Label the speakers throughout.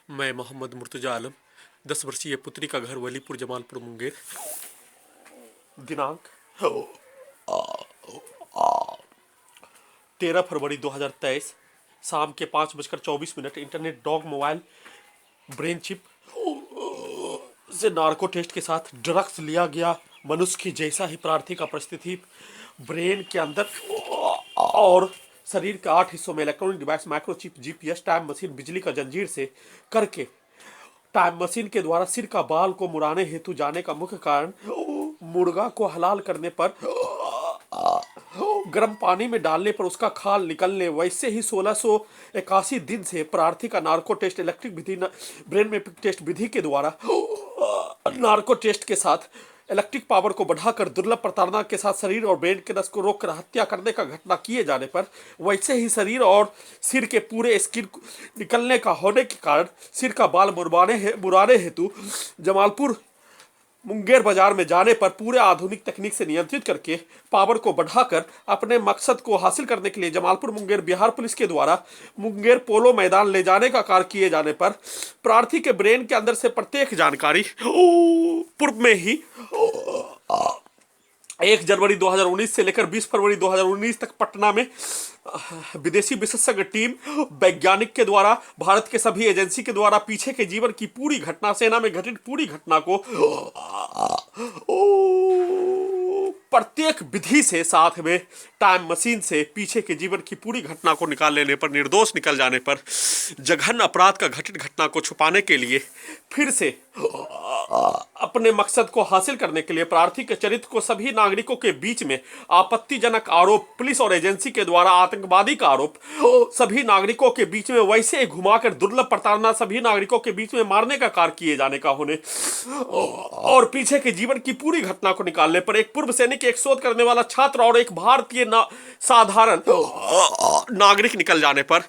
Speaker 1: मैं मोहम्मद मुर्तजा आलम 10 वर्षीय पुत्री का घर वलीपुर जमालपुर मुंगेर। दिनांक 13 फरवरी 2023 शाम के 5:24 internet dog mobile brain chip से नार्को टेस्ट के साथ ड्रग्स लिया गया। मनुष्य की जैसा ही प्रार्थी का परिस्थिति ब्रेन के अंदर और शरीर के 8 हिस्सों में electronic device, microchip, GPS, time machine, बिजली का जंजीर से करके टाइम मशीन के द्वारा सिर का बाल को मुड़ाने हेतु जाने का मुख्य कारण मुर्गा को हलाल करने पर, गर्म पानी में डालने पर उसका खाल निकलने, वैसे ही 1681 दिन से प्रार्थी का नार्को टेस्ट इलेक्ट्रिक विधि ब्रेन मैपिंग टेस्ट विधि के द्वारा नार्को टेस्ट के साथ इलेक्ट्रिक पावर को बढ़ाकर दुर्लभ प्रताड़ना के साथ शरीर और ब्रेन के नस को रोककर हत्या करने का घटना किए जाने पर, वैसे ही शरीर और सिर के पूरे स्किन निकलने का होने के कारण सिर का बाल मुड़ाने हेतु जमालपुर मुंगेर बाजार में जाने पर पूरे आधुनिक तकनीक से नियंत्रित करके पावर को बढ़ाकर अपने मकसद को हासिल करने के लिए जमालपुर मुंगेर बिहार पुलिस के द्वारा मुंगेर पोलो मैदान ले जाने का कार्य किए जाने पर प्रार्थी के ब्रेन के अंदर से प्रत्येक जानकारी पूर्व में ही 1 जनवरी 2019 से लेकर 20 फरवरी 2019 तक पटना में विदेशी विशेषज्ञ टीम वैज्ञानिक के द्वारा भारत के सभी एजेंसी के द्वारा पीछे के जीवन की पूरी घटना, सेना में घटित पूरी घटना को प्रत्येक विधि से साथ में टाइम मशीन से पीछे के जीवन की पूरी घटना को निकाल लेने पर, निर्दोष निकल जाने पर, जघन्य अपराध का घटित घटना को छुपाने के लिए फिर से अपने मकसद को हासिल करने के लिए प्रार्थी के चरित्र को सभी नागरिकों के बीच में आपत्तिजनक आरोप, पुलिस और एजेंसी के द्वारा आतंकवादी का आरोप, सभी नागरिकों के बीच में वैसे ही घुमाकर दुर्लभ प्रताड़ना, सभी नागरिकों के बीच में मारने का कार्य किए जाने का होने और पीछे के जीवन की पूरी घटना को निकालने पर एक पूर्व सैनिक, एक शोध करने वाला छात्र और एक भारतीय साधारण नागरिक निकल जाने पर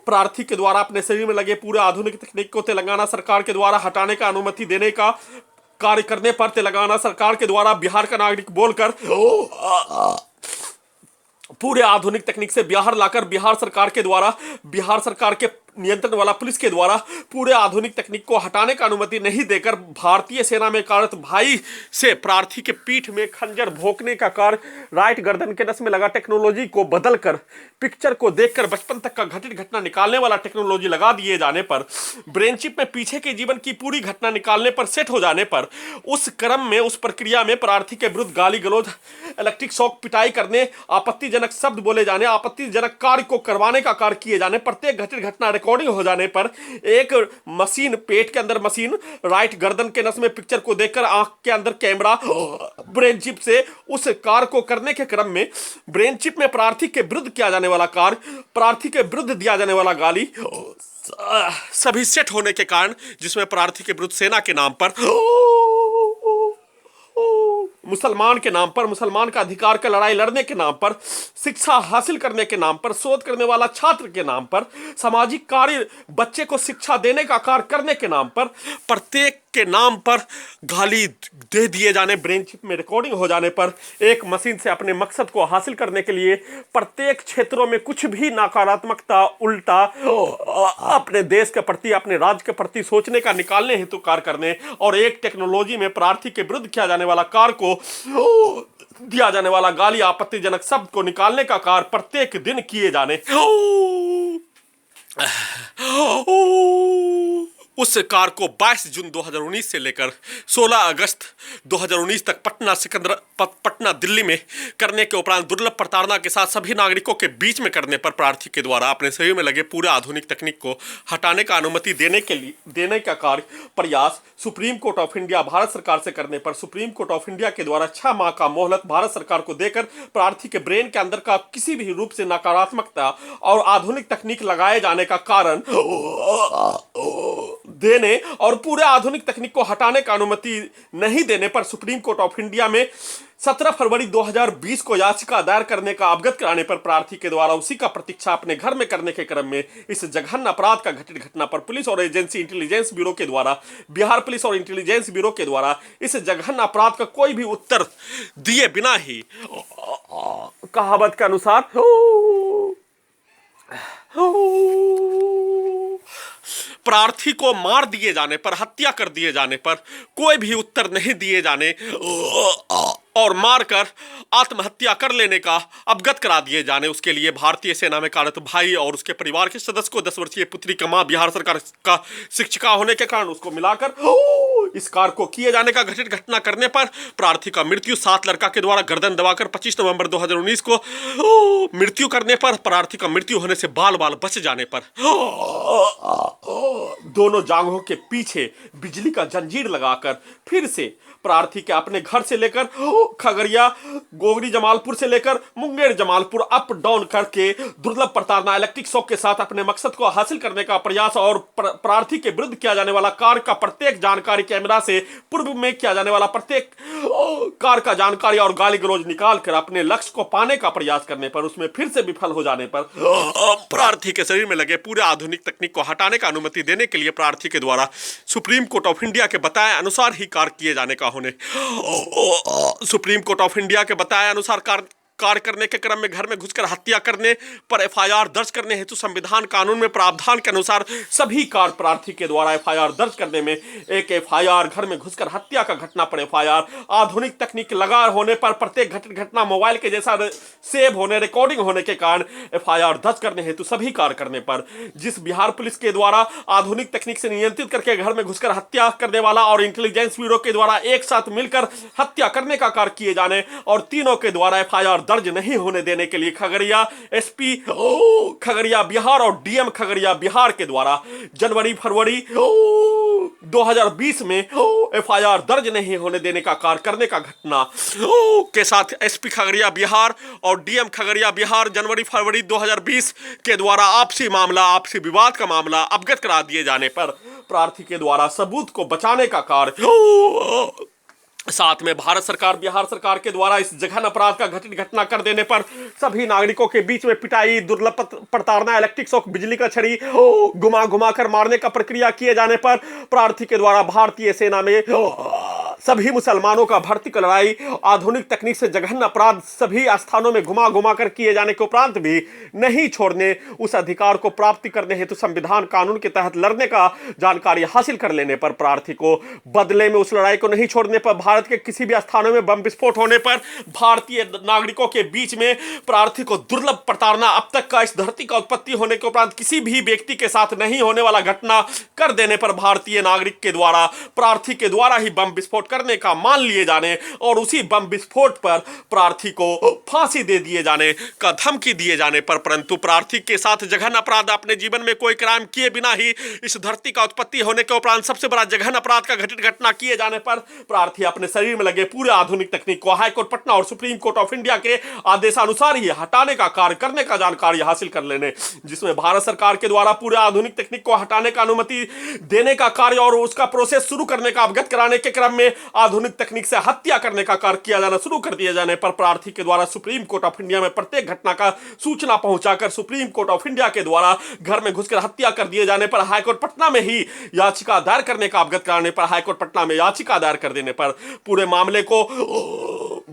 Speaker 1: प्रार्थी के द्वारा अपने शरीर में लगे पूरे आधुनिक तकनीक को तेलंगाना सरकार के द्वारा हटाने का अनुमति देने का कार्य करने पर तेलंगाना सरकार के द्वारा बिहार का नागरिक बोलकर पूरे आधुनिक तकनीक से बिहार लाकर बिहार सरकार के द्वारा, बिहार सरकार के नियंत्रण वाला पुलिस के द्वारा पूरे आधुनिक तकनीक को हटाने का अनुमति नहीं देकर भारतीय सेना में कार्यरत भाई से प्रार्थी के पीठ में खंजर भोंकने का कार्य, राइट गर्दन के नस में लगा टेक्नोलॉजी को बदलकर पिक्चर को देखकर बचपन तक का घटित घटना निकालने वाला टेक्नोलॉजी लगा दिए जाने पर, ब्रेन चिप में पीछे के जीवन की पूरी घटना निकालने पर सेट हो जाने पर, उस क्रम में, उस प्रक्रिया में प्रार्थी के विरुद्ध गाली गलौज, इलेक्ट्रिक शॉक, पिटाई करने, आपत्तिजनक शब्द बोले जाने, आपत्तिजनक कार्य को करवाने का कार्य किए जाने, प्रत्येक घटित घटना रिकॉर्डिंग हो जाने पर एक मशीन, पेट के अंदर मशीन, राइट गर्दन के नस में पिक्चर को देखकर आंख के अंदर कैमरा, ब्रेन चिप से उस कार्य को करने के क्रम में ब्रेन चिप में प्रार्थी के विरुद्ध किया जाने वाला कार्य, प्रार्थी के विरुद्ध दिया जाने वाला गाली सभी सेट होने के कारण, जिसमें प्रार्थी के विरुद्ध सेना के नाम पर, मुसलमान के नाम पर, मुसलमान का अधिकार का लड़ाई लड़ने के नाम पर, शिक्षा हासिल करने के नाम पर, शोध करने वाला छात्र के नाम पर, सामाजिक कार्य, बच्चे को शिक्षा देने का कार्य करने के नाम पर, प्रत्येक के नाम पर गाली दे दिए जाने, ब्रेन चिप में रिकॉर्डिंग हो जाने पर, एक मशीन से अपने मकसद को हासिल करने के लिए प्रत्येक क्षेत्रों में कुछ भी नकारात्मकता, उल्टा अपने देश के प्रति, अपने राज्य के प्रति सोचने का निकालने हेतु कार्य करने और एक टेक्नोलॉजी में प्रार्थी के विरुद्ध किया जाने वाला कार्य को, दिया जाने वाला गाली, आपत्तिजनक शब्द को निकालने का कार्य प्रत्येक दिन किए जाने, उस कार को 22 जून 2019 से लेकर 16 अगस्त 2019 तक पटना दिल्ली में करने के उपरांत दुर्लभ प्रताड़ना के साथ सभी नागरिकों के बीच में करने पर प्रार्थी के द्वारा अपने शरीर में लगे पूरे आधुनिक तकनीक को हटाने का अनुमति देने का कार्य प्रयास supreme court of India Bharat सरकार से करने पर सुप्रीम कोर्ट ऑफ इंडिया के द्वारा 6 माह का मोहलत भारत सरकार को देकर प्रार्थी के ब्रेन के अंदर का किसी भी रूप से नकारात्मकता और आधुनिक तकनीक लगाए जाने का कारण देने और पूरे आधुनिक तकनीक को हटाने का अनुमति नहीं देने पर सुप्रीम कोर्ट ऑफ इंडिया में 17 फरवरी 2020 को याचिका दायर करने का अवगत कराने पर प्रार्थी के द्वारा उसी का प्रतीक्षा अपने घर में करने के क्रम में इस जघन्य अपराध का घटित घटना पर पुलिस और एजेंसी इंटेलिजेंस ब्यूरो के द्वारा, बिहार पुलिस और इंटेलिजेंस ब्यूरो के द्वारा इस जघन्य अपराध का कोई भी उत्तर दिए बिना ही कहावत के अनुसार प्रार्थी को मार दिए जाने पर, हत्या कर दिए जाने पर कोई भी उत्तर नहीं दिए जाने और मारकर आत्महत्या कर लेने का अवगत करा दिए जाने, उसके लिए भारतीय सेना में कार्यरत भाई और उसके परिवार के सदस्य को 10 वर्षीय पुत्री का मां बिहार सरकार का शिक्षिका होने के कारण उसको मिलाकर इस कार्य को किए जाने का घटित घटना करने पर प्रार्थी का मृत्यु 7 लड़का के द्वारा गर्दन दबाकर 25 नवंबर 2019 को मृत्यु करने पर, प्रार्थी का मृत्यु होने से बाल बाल बच जाने पर दोनों जांघों के पीछे बिजली का जंजीर लगाकर फिर से प्रार्थी के अपने घर से लेकर खगड़िया, गोगरी जमालपुर से लेकर मुंगेर जमालपुर अप डाउन करके दुर्लभ प्रताड़ना इलेक्ट्रिक शॉक के साथ अपने मकसद को हासिल करने का प्रयास और प्रार्थी के विरुद्ध किया जाने वाला कार्य का प्रत्येक जानकारी कैमरा से पूर्व में किया जाने वाला प्रत्येक कार्य का जानकारी और गाली गलौज निकाल कर अपने लक्ष्य को पाने का प्रयास करने पर उसमें फिर से विफल हो जाने पर प्रार्थी के शरीर में लगे पूरे आधुनिक तकनीक को हटाने का अनुमति देने के लिए प्रार्थी के द्वारा सुप्रीम कोर्ट ऑफ इंडिया के बताए अनुसार ही कार्य किए जाने का होने सुप्रीम कोर्ट ऑफ इंडिया के बताए अनुसार कार्य करने के क्रम में घर में घुसकर हत्या करने पर एफआईआर दर्ज करने हेतु संविधान कानून में प्रावधान के अनुसार सभी कार्य प्रार्थी के द्वारा एफआईआर दर्ज करने में एक एफआईआर, घर में घुसकर हत्या का घटना पर एफआईआर, आधुनिक तकनीक लगा होने पर प्रत्येक घटित घटना मोबाइल के जैसा सेव होने, रिकॉर्डिंग होने के कारण एफआईआर दर्ज करने हेतु सभी कार्य करने पर जिस बिहार पुलिस के द्वारा आधुनिक तकनीक से नियंत्रित करके घर में घुसकर हत्या करने वाला और इंटेलिजेंस ब्यूरो के द्वारा एक साथ मिलकर हत्या करने का कार्य किए जाने और तीनों के द्वारा एफआईआर दर्ज नहीं होने देने के लिए खगड़िया एसपी खगड़िया बिहार और डीएम खगड़िया बिहार के द्वारा जनवरी-फरवरी 2020 में एफआईआर दर्ज नहीं होने देने का कार्य करने का घटना के साथ एसपी खगड़िया बिहार और डीएम खगड़िया बिहार जनवरी-फरवरी 2020 के द्वारा आपसी विवाद का मामला अवगत करा दिए जाने पर प्रार्थी के द्वारा सबूत को बचाने का कार्य, साथ में भारत सरकार बिहार सरकार के द्वारा इस जघन्य अपराध का घटित घटना कर देने पर सभी नागरिकों के बीच में पिटाई, दुर्लभ प्रताड़ना, इलेक्ट्रिक शॉक, बिजली का छड़ी घुमा घुमा कर मारने का प्रक्रिया किए जाने पर प्रार्थी के द्वारा भारतीय सेना में सभी मुसलमानों का भर्ती की लड़ाई, आधुनिक तकनीक से जघन्य अपराध सभी स्थानों में घुमा घुमा कर किए जाने के उपरांत भी नहीं छोड़ने, उस अधिकार को प्राप्ति करने हेतु संविधान कानून के तहत लड़ने का जानकारी हासिल कर लेने पर प्रार्थी को बदले में उस लड़ाई को नहीं छोड़ने पर भारत के किसी भी स्थानों में बम विस्फोट होने पर भारतीय नागरिकों के बीच में प्रार्थी को दुर्लभ प्रताड़ना अब तक का इस धरती का उत्पत्ति होने के उपरांत किसी भी व्यक्ति के साथ नहीं होने वाला घटना कर देने पर भारतीय नागरिक के द्वारा प्रार्थी के द्वारा ही बम विस्फोट करने का मान लिए जाने और उसी बम विस्फोट पर प्रार्थी को फांसी दे दिए जाने का धमकी दिए जाने पर, परंतु प्रार्थी के साथ जघन्य अपराध अपने जीवन में कोई क्राइम किए बिना ही इस धरती का उत्पत्ति होने के उपरांत सबसे बड़ा जघन्य अपराध का घटित घटना किए जाने पर प्रार्थी अपने शरीर में लगे पूरे आधुनिक तकनीक को हाईकोर्ट पटना और सुप्रीम कोर्ट ऑफ इंडिया के आदेशानुसार ही हटाने का कार्य करने का जानकारी हासिल कर लेने, जिसमें भारत सरकार के द्वारा पूरे आधुनिक तकनीक को हटाने का अनुमति देने का कार्य और उसका प्रोसेस शुरू करने का अवगत कराने के क्रम में आधुनिक तकनीक से हत्या करने का कार्य किया जाना शुरू कर दिए जाने पर प्रार्थी के द्वारा सुप्रीम कोर्ट ऑफ इंडिया में प्रत्येक घटना का सूचना पहुंचाकर सुप्रीम कोर्ट ऑफ इंडिया के द्वारा घर में घुसकर हत्या कर दिए जाने पर हाईकोर्ट पटना में ही याचिका दायर करने का अवगत कराने पर हाईकोर्ट पटना में याचिका दायर कर देने पर पूरे मामले को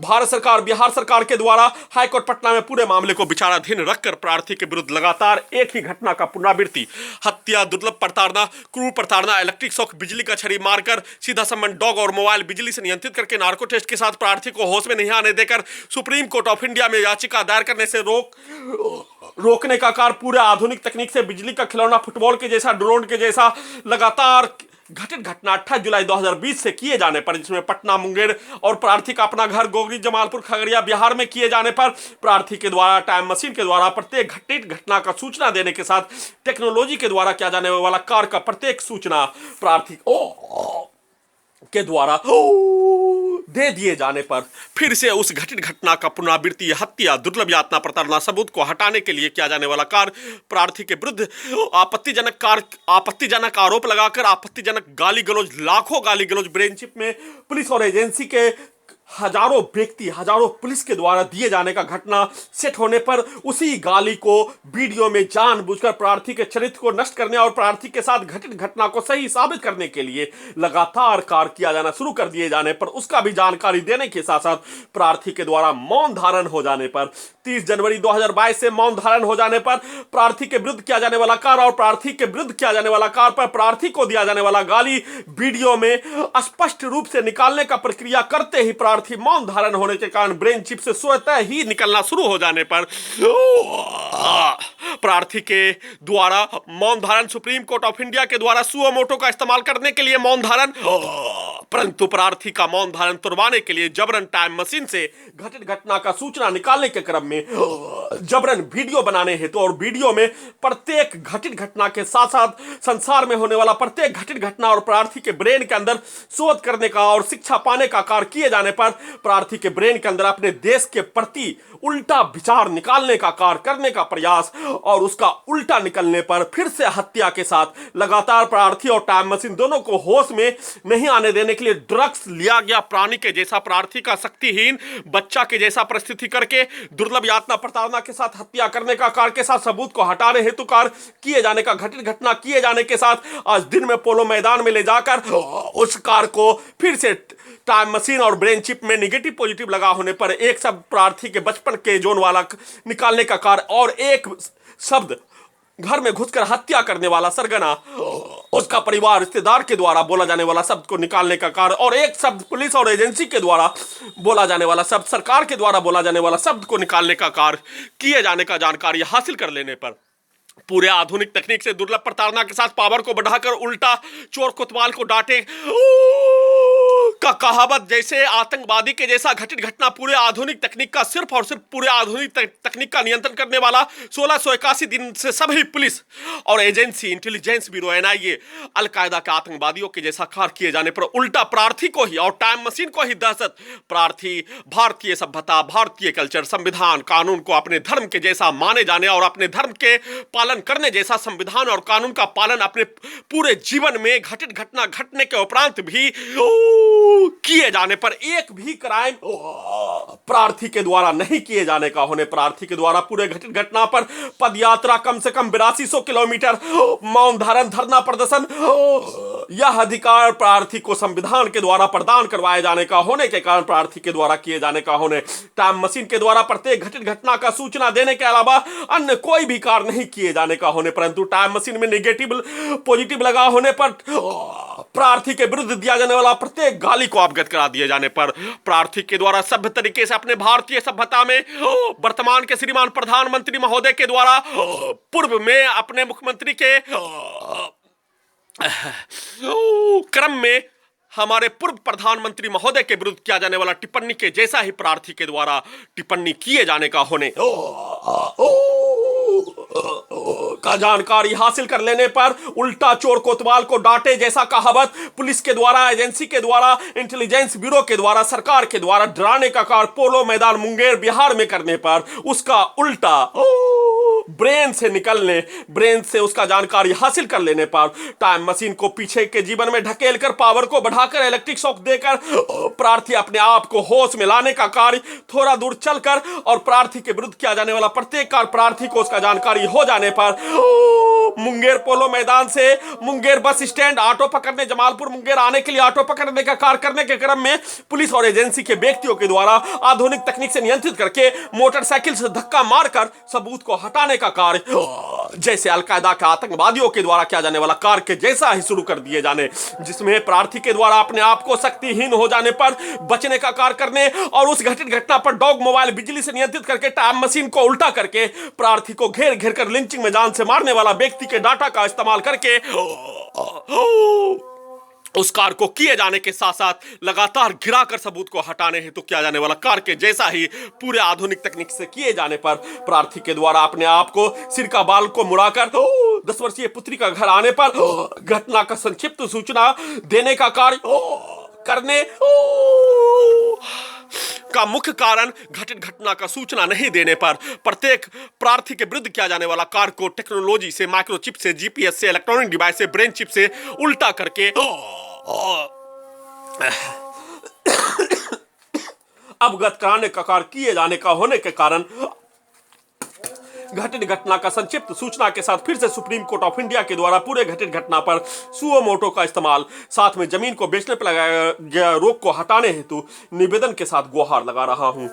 Speaker 1: भारत सरकार बिहार सरकार के द्वारा हाईकोर्ट पटना में पूरे मामले को विचाराधीन रखकर प्रार्थी के विरुद्ध लगातार एक ही घटना का पुनरावृत्ति, हत्या, दुर्लभ प्रताड़ना, क्रूर प्रताड़ना, इलेक्ट्रिक शॉक, बिजली का छड़ी मारकर सीधा संबंध डॉग और मोबाइल बिजली से नियंत्रित करके नार्को टेस्ट के साथ प्रार्थी को होश में नहीं आने देकर सुप्रीम कोर्ट ऑफ इंडिया में याचिका दायर करने से रोकने का कार्य पूरे आधुनिक तकनीक से बिजली का खिलौना, फुटबॉल के जैसा, ड्रोन के जैसा लगातार घटित घटना 28 जुलाई 2020 से किए जाने पर, जिसमें पटना, मुंगेर और प्रार्थी का अपना घर गोगरी, जमालपुर, खगड़िया बिहार में किए जाने पर प्रार्थी के द्वारा टाइम मशीन के द्वारा प्रत्येक घटित घटना का सूचना देने के साथ टेक्नोलॉजी के द्वारा किया जाने वाला कार्य का प्रत्येक सूचना प्रार्थी के द्वारा दे दिए जाने पर फिर से उस घटित घटना का पुनरावृत्ति, हत्या, दुर्लभ यातना, प्रताड़ना सबूत को हटाने के लिए किया जाने वाला कार्य प्रार्थी के विरुद्ध आपत्तिजनक आरोप लगाकर आपत्तिजनक गाली गलौज, लाखों गाली गलौज ब्रेनशिप में पुलिस और एजेंसी के हजारों व्यक्ति, हजारों पुलिस के द्वारा दिए जाने का घटना सेट होने पर उसी गाली को वीडियो में जानबूझकर प्रार्थी के चरित्र को नष्ट करने और प्रार्थी के साथ घटित घटना को सही साबित करने के लिए लगातार कार्य किया जाना शुरू कर दिए जाने पर उसका भी जानकारी देने के साथ साथ प्रार्थी के द्वारा मौन धारण हो जाने पर 30 जनवरी 2022 से मौन धारण हो जाने पर प्रार्थी के विरुद्ध किया जाने वाला कार्य और प्रार्थी के विरुद्ध किया जाने वाला कार्य पर प्रार्थी को दिया जाने वाला गाली वीडियो में स्पष्ट रूप से निकालने का प्रक्रिया करते ही प्रार्थी मौन धारण होने के कारण ब्रेन चिप से स्वतः ही निकलना शुरू हो जाने पर प्रार्थी के द्वारा मौन धारण सुप्रीम कोर्ट ऑफ इंडिया के द्वारा सुओ मोटो का इस्तेमाल करने के लिए मौन धारण, परंतु प्रार्थी का मौन धारण तुड़वाने के लिए जबरन टाइम मशीन से घटित घटना का सूचना निकालने के क्रम में जबरन वीडियो बनाने हेतु और वीडियो में प्रत्येक घटित घटना के साथ साथ संसार में होने वाला प्रत्येक घटित घटना और प्रार्थी के ब्रेन के अंदर शोध करने का और शिक्षा पाने का कार्य किए जाने पर प्रार्थी के ब्रेन के अंदर अपने देश के प्रति उल्टा विचार निकालने का कार्य करने का प्रयास और उसका उल्टा निकलने पर फिर से हत्या के साथ लगातार प्रार्थी और टाइम मशीन दोनों को होश में नहीं आने देने के लिए ड्रग्स लिया गया प्राणी के जैसा प्रार्थी का शक्तिहीन बच्चा के जैसा परिस्थिति करके दुर्लभ यातना प्रताड़ना के साथ हत्या करने का कार्य के साथ सबूत को हटाने हेतु कार्य किए जाने का घटित घटना किए जाने के साथ आज दिन में पोलो मैदान में ले जाकर उस कार्य को फिर से टाइम मशीन और ब्रेन चिप में निगेटिव पॉजिटिव लगा होने पर एक शब्द प्रार्थी के बचपन के जोन वाला निकालने का कार्य और एक शब्द घर में घुसकर हत्या करने वाला सरगना उसका परिवार रिश्तेदार के द्वारा बोला जाने वाला शब्द को निकालने का कार्य और एक शब्द पुलिस और एजेंसी के द्वारा बोला जाने वाला शब्द सरकार के द्वारा बोला जाने वाला शब्द को निकालने का कार्य किए जाने का जानकारी हासिल कर लेने पर पूरे आधुनिक तकनीक से दुर्लभ प्रताड़ना के साथ पावर को बढ़ाकर उल्टा चोर कोतवाल को डांटे का कहावत जैसे आतंकवादी के जैसा घटित घटना पूरे आधुनिक तकनीक का सिर्फ और सिर्फ पूरे आधुनिक तकनीक का नियंत्रण करने वाला 1681 दिन से सभी पुलिस और agency intelligence bureau NIA al Qaeda के आतंकवादियों के जैसा कार्य किए जाने पर उल्टा प्रार्थी को ही और टाइम मशीन को ही दहशत प्रार्थी भारतीय सभ्यता भारतीय कल्चर संविधान कानून को अपने धर्म के जैसा माने जाने और अपने धर्म के पालन करने जैसा संविधान और कानून का पालन अपने पूरे जीवन में घटित घटना घटने के उपरांत भी किए जाने पर एक भी क्राइम प्रार्थी के द्वारा नहीं किए जाने का होने प्रार्थी के द्वारा पूरे घटित घटना पर पदयात्रा कम से कम 8200 किलोमीटर मौन धारण धरना प्रदर्शन यह अधिकार प्रार्थी को संविधान के द्वारा प्रदान करवाए जाने का होने के कारण प्रार्थी के द्वारा किए जाने का होने टाइम मशीन के द्वारा प्रत्येक घटित घटना का सूचना देने के अलावा अन्य कोई भी कार्य नहीं किए जाने का होने परंतु टाइम मशीन में नेगेटिव पॉजिटिव लगा होने पर प्रार्थी के विरुद्ध दिया जाने वाला प्रत्येक गाली को अवगत करा दिए जाने पर प्रार्थी के द्वारा सभ्य तरीके से अपने भारतीय सभ्यता में वर्तमान के श्रीमान प्रधानमंत्री महोदय के द्वारा पूर्व में अपने मुख्यमंत्री के क्रम में हमारे पूर्व प्रधानमंत्री महोदय के विरुद्ध किया जाने वाला टिप्पणी के जैसा ही प्रार्थी के द्वारा टिप्पणी किए जाने का होने का जानकारी हासिल कर लेने पर उल्टा चोर कोतवाल को डांटे जैसा कहावत पुलिस के द्वारा एजेंसी के द्वारा इंटेलिजेंस ब्यूरो के द्वारा सरकार के द्वारा डराने का कार्य पोलो मैदान मुंगेर बिहार में करने पर उसका उल्टा ब्रेन से निकलने ब्रेन से उसका जानकारी हासिल कर लेने पर टाइम मशीन को पीछे के जीवन में ढकेल कर पावर को बढ़ाकर इलेक्ट्रिक शॉक देकर प्रार्थी अपने आप को होश में लाने का कार्य थोड़ा दूर चलकर और प्रार्थी के विरुद्ध किया जाने वाला प्रत्येक कार्य प्रार्थी को उसका जानकारी हो जाने पर मुंगेर पोलो मैदान से मुंगेर बस स्टैंड ऑटो पकड़ने जमालपुर मुंगेर आने के लिए ऑटो पकड़ने का कार्य करने के क्रम में पुलिस और एजेंसी के व्यक्तियों के द्वारा आधुनिक तकनीक से नियंत्रित करके मोटरसाइकिल से धक्का मारकर सबूत को हटाने का कार्य जैसे अलकायदा के आतंकवादियों के द्वारा किया जाने वाला कार्य के जैसा ही शुरू कर दिए जाने जिसमें प्रार्थी के द्वारा अपने आप को शक्तिहीन हो जाने पर बचने का कार्य करने और उस घटित घटना पर डॉग मोबाइल बिजली से नियंत्रित करके टाइम मशीन को उल्टा करके प्रार्थी को घेर घेर कर लिंचिंग में जान से मारने वाला व्यक्ति के डाटा का इस्तेमाल करके उस कार्य को किए जाने के साथ साथ लगातार गिराकर सबूत को हटाने हेतु किया जाने वाला कार्य के जैसा ही पूरे आधुनिक तकनीक से किए जाने पर प्रार्थी के द्वारा अपने आप को सिर का बाल को मुड़ाकर 10 वर्षीय पुत्री का घर आने पर घटना का संक्षिप्त सूचना देने का कार्य करने का मुख्य कारण घटित घटना का सूचना नहीं देने पर प्रत्येक प्रार्थी के विरुद्ध किया जाने वाला कार्य को टेक्नोलॉजी से माइक्रोचिप से जीपीएस से इलेक्ट्रॉनिक डिवाइस से ब्रेन चिप से उल्टा करके अवगत कराने का कार्य किए जाने का होने के कारण घटित घटना का संक्षिप्त सूचना के साथ फिर से सुप्रीम कोर्ट ऑफ इंडिया के द्वारा पूरे घटित घटना पर सुओ मोटो का इस्तेमाल, साथ में जमीन को बेचने पर लगाया गया रोक को हटाने हेतु निवेदन के साथ गुहार लगा रहा हूं।